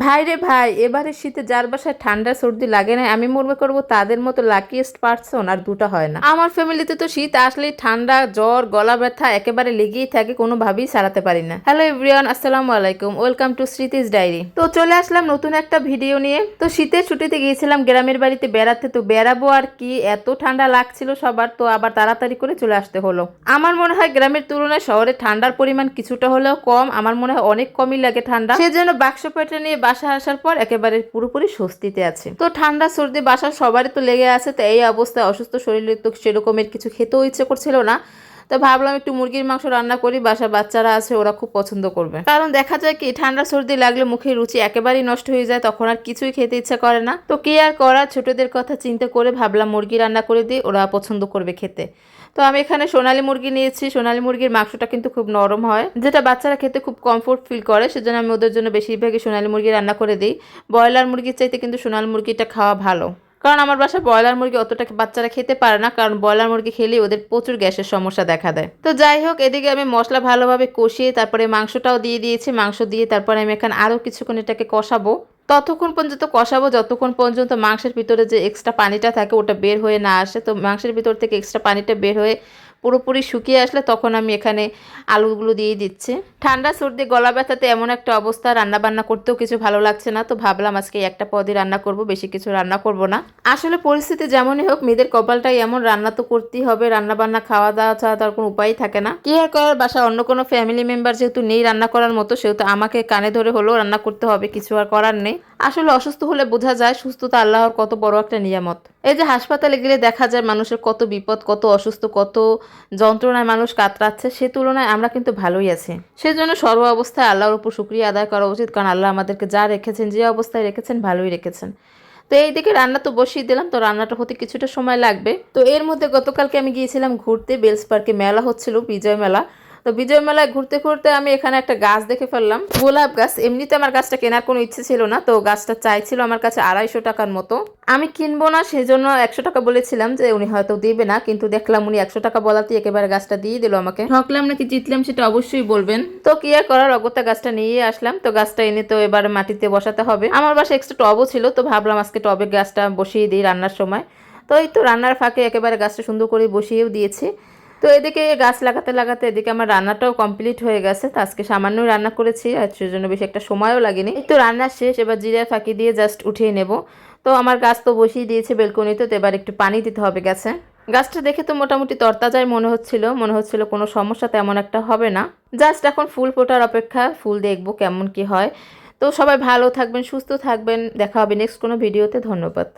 ভাই রে ভাই, এবারে শীতে যার বাসায় ঠান্ডা সর্দি লাগে না আমি মনে করবো তাদের মতো লাকিয়েস্ট পার্সন আর দুটা হয় না। আমার ফ্যামিলিতে তো শীত আসলেই ঠান্ডা, জ্বর, গলা ব্যথা একেবারে লেগেই থাকে, কোনোভাবেই সারাতে পারি না। হ্যালো এভরিওয়ান, আসসালামু আলাইকুম, ওয়েলকাম টু স্মৃতিস ডায়েরি। তো চলে আসলাম নতুন একটা ভিডিও নিয়ে। তো শীতের ছুটিতে গিয়েছিলাম গ্রামের বাড়িতে বেড়াতে, তো বেড়াবো আর কি, এত ঠান্ডা লাগছিল সবার, তো আবার তাড়াতাড়ি করে চলে আসতে হলো। আমার মনে হয় গ্রামের তুলনায় শহরে ঠান্ডার পরিমাণ কিছুটা হলেও কম, আমার মনে হয় অনেক কমই লাগে ঠান্ডা। সেজন্য বাক্স পেটে নিয়ে বাসা আসার পর একেবারে পুরোপুরি স্বস্তিতে আছে। তো ঠান্ডা সর্দি বাসার সবারই তো লেগে আছে, তো এই অবস্থায় অসুস্থ শরীরে তো সেরকমের কিছু খেতেও ইচ্ছে করছিল না। তো ভাবলাম একটু মুরগির মাংস রান্না করি, বাসার বাচ্চারা আছে, ওরা খুব পছন্দ করবে। কারণ দেখা যায় কি, ঠান্ডা সর্দি লাগলে মুখের রুচি একেবারেই নষ্ট হয়ে যায়, তখন আর কিছুই খেতে ইচ্ছা করে না। তো কি আর করা, ছোটদের কথা চিন্তা করে ভাবলাম মুরগি রান্না করে দিই, ওরা পছন্দ করবে খেতে। তো আমি এখানে সোনালী মুরগি নিয়েছি। সোনালী মুরগির মাংসটা কিন্তু খুব নরম হয়, যেটা বাচ্চারা খেতে খুব কমফোর্ট ফিল করে, সেজন্য আমি ওদের জন্য বেশিরভাগই সোনালী মুরগি রান্না করে দিই। ব্রয়লার মুরগির চাইতে কিন্তু সোনালী মুরগিটা খাওয়া ভালো, কারণ আমার বাসায় ব্রয়লার মুরগি অতটা বাচ্চারা খেতে পারে না, কারণ ব্রয়লার মুরগি খেলেই ওদের প্রচুর গ্যাসের সমস্যা দেখা দেয়। তো যাই হোক, এদিকে আমি মশলা ভালোভাবে কষিয়ে তারপরে মাংসটাও দিয়ে দিয়েছি। মাংস দিয়ে তারপরে আমি এখানে আরও কিছুক্ষণ এটাকে কষাবো। ততক্ষণ পর্যন্ত কষাবো যতক্ষণ পর্যন্ত মাংসের ভিতরে যে এক্সট্রা পানিটা থাকে ওটা বের হয়ে না আসে। তো মাংসের ভিতর থেকে এক্সট্রা পানিটা বের হয়ে পুরোপুরি শুকিয়ে আসলে তখন আমি এখানে আলুগুলো দিয়ে দিচ্ছি। ঠান্ডা সর্দি গলা ব্যথাতে এমন একটা অবস্থা, রান্না বান্না করতেও কিছু ভালো লাগছে না। তো ভাবলাম আজকে একটা পদই রান্না করব, বেশি কিছু রান্না করব না। আসলে পরিস্থিতি যেমনই হোক, মেয়েদের কপালটাই এমন, রান্না তো করতেই হবে। রান্না বান্না খাওয়া দাওয়া ছাড়া তার কোনো উপায়ই থাকে না। কি আর করার, বাসা অন্য কোনো ফ্যামিলি মেম্বার যেহেতু নেই রান্না করার মতো, সেহেতু আমাকে কানে ধরে হলেও রান্না করতে হবে, কিছু আর করার নেই। আসলে অসুস্থ হলে বোঝা যায় সুস্থতা আল্লাহর কত বড় একটা নিয়ামত। এই যে হাসপাতালে গেলে দেখা যায় মানুষের কত বিপদ, কত অসুস্থ, কত যন্ত্রণায় মানুষ কাতরাচ্ছে, সে তুলনায় আমরা কিন্তু ভালোই আছি। সেজন্য সর্ব অবস্থায় আল্লাহর উপর শুকরিয়া আদায় করা উচিত, কারণ আল্লাহ আমাদেরকে যা রেখেছেন, যে অবস্থায় রেখেছেন, ভালোই রেখেছেন। তো এইদিকে রান্না তো বসিয়ে দিলাম, তো রান্নাটা হতে কিছুটা সময় লাগবে। তো এর মধ্যে গতকালকে আমি গিয়েছিলাম ঘুরতে, বেলস পার্কে মেলা হচ্ছিল, বিজয় মেলা। তো বিজয় মেলায় ঘুরতে ঘুরতে আমি এখানে একটা গাছ দেখে ফেললাম, গোলাপ গাছ। এমনিতে আমার গাছটা কেনার কোনো ইচ্ছে ছিল না, তো গাছটা চাইছিল আমার কাছে 250 টাকার মতো। আমি কিনবো না, সেই জন্য 100 টাকা বলেছিলাম, যে উনি হয়তো দিবে না, কিন্তু দেখলাম উনি 100 টাকা বলাতেই একেবারে গাছটা দিয়ে দিল আমাকে। ঠকলাম নাকি জিতলাম সেটা অবশ্যই বলবেন। তো কি আর করার, অগত্যা গাছটা নিয়ে আসলাম। তো গাছটা এনে তো এবার মাটিতে বসাতে হবে। আমার বাসায় এক্সট্রা টবও ছিল, তো ভাবলাম আজকে টবে গাছটা বসিয়ে দিই রান্নার সময়। তো এই তো রান্নার ফাঁকে একেবারে গাছটা সুন্দর করে বসিয়েও দিয়েছি। তো এদিকে গাছ লাগাতে লাগাতে এদিকে আমার রান্নাটাও কমপ্লিট হয়ে গেছে। তো আজকে সামান্যই রান্না করেছি, আর সেজন্য বেশি একটা সময়ও লাগেনি। তো রান্না শেষ, এবার জিরা ফাঁকি দিয়ে জাস্ট উঠিয়ে নেব। তো আমার গাছ তো বসিয়ে দিয়েছে বেলকনিতে, তো এবার একটু পানি দিতে হবে গাছে। গাছটা দেখে তো মোটামুটি তরতাজাই মনে হচ্ছিল কোনো সমস্যা তেমন একটা হবে না। জাস্ট এখন ফুল ফোটার অপেক্ষা, ফুল দেখবো কেমন কি হয়। তো সবাই ভালো থাকবেন, সুস্থ থাকবেন, দেখা হবে নেক্সট কোনো ভিডিওতে। ধন্যবাদ।